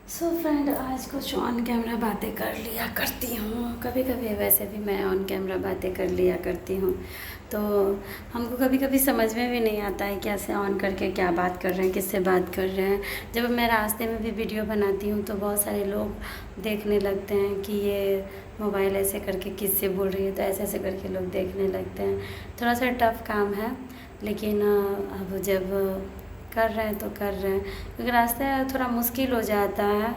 So friend, आज कुछ on camera बातें कर लिया करती हूँ। कभी कभी वैसे भी मैं ऑन कैमरा बातें कर लिया करती हूँ। तो हमको कभी कभी समझ में भी नहीं आता है कैसे ऑन करके क्या बात कर रहे हैं, किससे बात कर रहे हैं। जब मैं रास्ते में भी वीडियो बनाती हूँ तो बहुत सारे लोग देखने लगते हैं कि ये मोबाइल ऐसे करके किससे बोल रही है, तो ऐसे ऐसे करके लोग देखने लगते हैं। थोड़ा सा टफ काम है, लेकिन अब जब कर रहे हैं तो कर रहे हैं, क्योंकि रास्ता थोड़ा मुश्किल हो जाता है।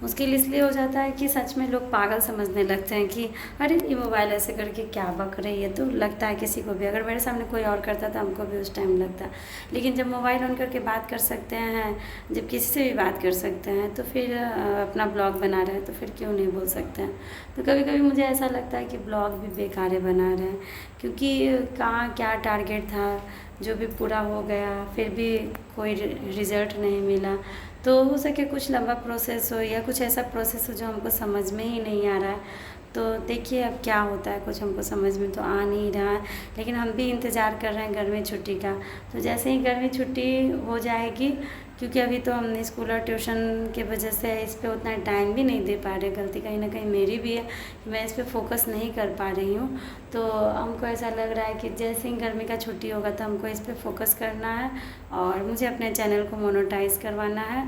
मुश्किल इसलिए हो जाता है कि सच में लोग पागल समझने लगते हैं कि अरे ये मोबाइल ऐसे करके क्या बक रही है। तो लगता है किसी को भी, अगर मेरे सामने कोई और करता था हमको भी उस टाइम लगता। लेकिन जब मोबाइल ऑन करके बात कर सकते हैं, जब किसी से भी बात कर सकते हैं, तो फिर अपना ब्लॉग बना रहे हैं तो फिर क्यों नहीं बोल सकते हैं। तो कभी कभी मुझे ऐसा लगता है कि ब्लॉग भी बेकार बना रहे हैं, क्योंकि कहाँ क्या टारगेट था जो भी पूरा हो गया, फिर भी कोई रिज़ल्ट नहीं मिला। तो हो सके कुछ लंबा प्रोसेस हो या कुछ ऐसा प्रोसेस हो जो हमको समझ में ही नहीं आ रहा है। तो देखिए अब क्या होता है, कुछ हमको समझ में तो आ नहीं रहा है। लेकिन हम भी इंतज़ार कर रहे हैं गर्मी छुट्टी का। तो जैसे ही गर्मी छुट्टी हो जाएगी, क्योंकि अभी तो हमने स्कूल और ट्यूशन के वजह से इस पे उतना टाइम भी नहीं दे पा रहे। गलती कहीं ना कहीं मेरी भी है कि मैं इस पे फोकस नहीं कर पा रही हूँ। तो हमको ऐसा लग रहा है कि जैसे ही गर्मी का छुट्टी होगा तो हमको इस पे फोकस करना है और मुझे अपने चैनल को मोनेटाइज करवाना है।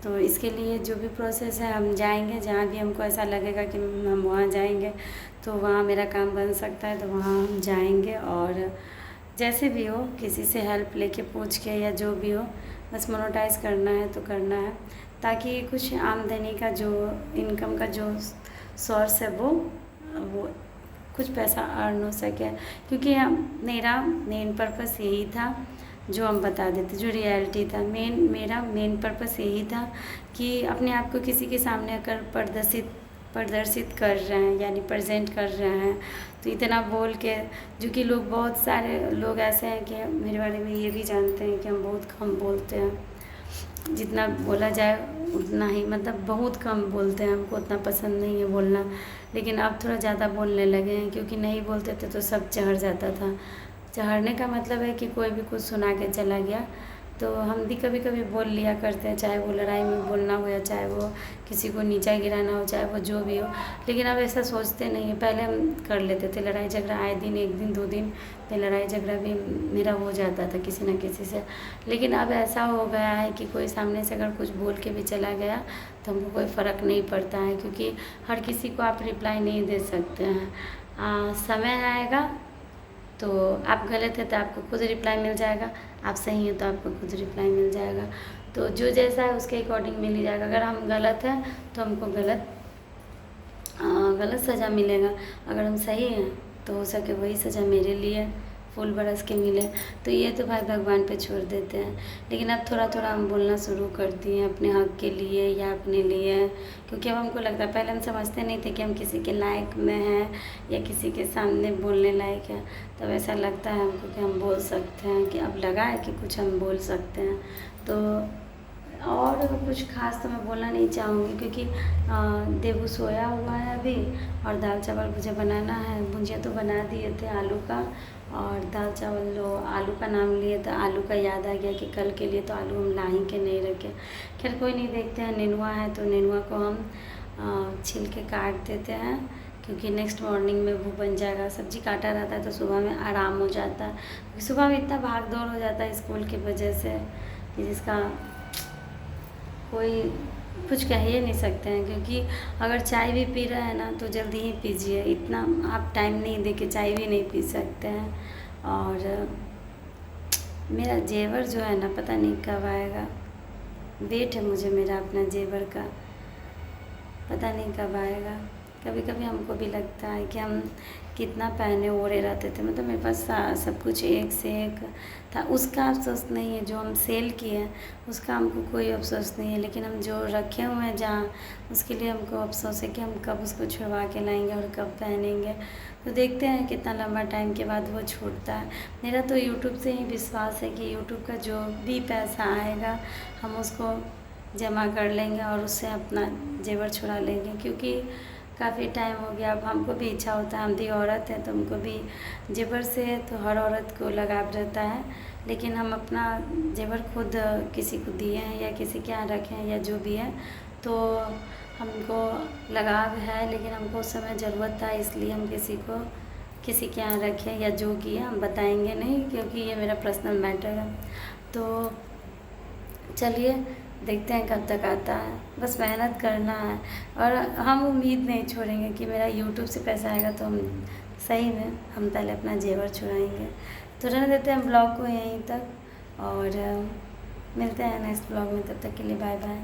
तो इसके लिए जो भी प्रोसेस है हम जाएंगे, जहाँ भी हमको ऐसा लगेगा कि हम वहाँ जाएंगे तो वहाँ मेरा काम बन सकता है, तो वहाँ हम जाएंगे। और जैसे भी हो किसी से हेल्प लेके पूछ के या जो भी हो, बस मोनेटाइज करना है तो करना है, ताकि कुछ आमदनी का जो इनकम का जो सोर्स है वो कुछ पैसा अर्न हो सके। क्योंकि मेरा मेन पर्पस यही था, जो हम बता देते, जो रियलिटी था, मेरा मेन पर्पस यही था कि अपने आप को किसी के सामने अगर प्रदर्शित कर रहे हैं, यानी प्रेजेंट कर रहे हैं, तो इतना बोल के, जो कि लोग बहुत सारे लोग ऐसे हैं कि मेरे बारे में ये भी जानते हैं कि हम बहुत कम बोलते हैं। जितना बोला जाए उतना ही, मतलब बहुत कम बोलते हैं, हमको उतना पसंद नहीं है बोलना। लेकिन अब थोड़ा ज़्यादा बोलने लगे हैं, क्योंकि नहीं बोलते थे तो सब चढ़ जाता था। चढ़ने का मतलब है कि कोई भी कुछ सुना के चला गया। तो हम भी कभी कभी बोल लिया करते हैं, चाहे वो लड़ाई में बोलना हो या चाहे वो किसी को नीचा गिराना हो, चाहे वो जो भी हो। लेकिन अब ऐसा सोचते नहीं है। पहले हम कर लेते थे लड़ाई झगड़ा, आए दिन, एक दिन 2 दिन पे लड़ाई झगड़ा भी मेरा हो जाता था किसी न किसी से। लेकिन अब ऐसा हो गया है कि कोई सामने से अगर कुछ बोल के भी चला गया तो हमको कोई फ़र्क नहीं पड़ता है, क्योंकि हर किसी को आप रिप्लाई नहीं दे सकते हैं। समय आएगा तो आप गलत है तो आपको खुद रिप्लाई मिल जाएगा, आप सही हैं तो आपको खुद रिप्लाई मिल जाएगा। तो जो जैसा है उसके अकॉर्डिंग मिल ही जाएगा। अगर हम गलत हैं तो हमको गलत सज़ा मिलेगा, अगर हम सही हैं तो हो सके वही सज़ा मेरे लिए फूल बरस के मिले। तो ये तो भाई भगवान पे छोड़ देते हैं। लेकिन अब थोड़ा थोड़ा हम बोलना शुरू कर दिए अपने हक के लिए या अपने लिए, क्योंकि अब हमको लगता है, पहले हम समझते नहीं थे कि हम किसी के लायक में हैं या किसी के सामने बोलने लायक है। तब ऐसा लगता है हमको कि हम बोल सकते हैं, कि अब लगा है कि कुछ हम बोल सकते हैं। तो और कुछ खास तो मैं बोलना नहीं चाहूँगी, क्योंकि देबू सोया हुआ है अभी और दाल चावल मुझे बनाना है। भुजिया तो बना दिए थे आलू का, और दाल चावल जो आलू का नाम लिए तो आलू का याद आ गया कि कल के लिए तो आलू हम ला ही के नहीं रखे। खैर कोई नहीं, देखते हैं। नेनुआ है तो नेनुआ को हम छील के काट देते हैं, क्योंकि नेक्स्ट मॉर्निंग में वो बन जाएगा। सब्जी काटा रहता है तो सुबह में आराम हो जाता है। सुबह में इतना भाग दौड़ हो जाता है स्कूल की वजह से कि जिसका कोई कुछ कह ही नहीं सकते हैं। क्योंकि अगर चाय भी पी रहे हैं ना तो जल्दी ही पीजिए, इतना आप टाइम नहीं दे के चाय भी नहीं पी सकते हैं। और मेरा जेवर जो है ना, पता नहीं कब आएगा। वेट है मुझे मेरा अपना जेवर का, पता नहीं कब आएगा। कभी कभी हमको भी लगता है कि हम कितना पहने ओढ़े रहते थे, मतलब मेरे पास सब कुछ एक से एक था। उसका अफसोस नहीं है, जो हम सेल किए हैं उसका हमको कोई अफसोस नहीं है। लेकिन हम जो रखे हुए हैं जहाँ, उसके लिए हमको अफसोस है कि हम कब उसको छुड़वा के लाएंगे और कब पहनेंगे। तो देखते हैं कितना लंबा टाइम के बाद वो छूटता है। मेरा तो यूट्यूब से ही विश्वास है कि यूट्यूब का जो भी पैसा आएगा हम उसको जमा कर लेंगे और उससे अपना जेवर छुड़ा लेंगे। क्योंकि काफ़ी टाइम हो गया, अब हमको भी इच्छा होता है, हम भी औरत हैं तो हमको भी जेवर से तो हर औरत को लगाव रहता है। लेकिन हम अपना जेवर खुद किसी को दिए हैं या किसी के यहाँ रखे हैं या जो भी है, तो तो हमको लगाव है, लेकिन हमको उस समय ज़रूरत था, इसलिए हम किसी के यहाँ रखे या जो किया हम बताएंगे नहीं, क्योंकि ये मेरा पर्सनल मैटर है। तो चलिए देखते हैं कब तक आता है, बस मेहनत करना है और हम उम्मीद नहीं छोड़ेंगे कि मेरा यूट्यूब से पैसा आएगा तो हम सही में हम पहले अपना जेवर छुड़ाएंगे। तो रहने देते हैं ब्लॉग को यहीं तक और मिलते हैं नेक्स्ट ब्लॉग में, तब तक के लिए बाय बाय।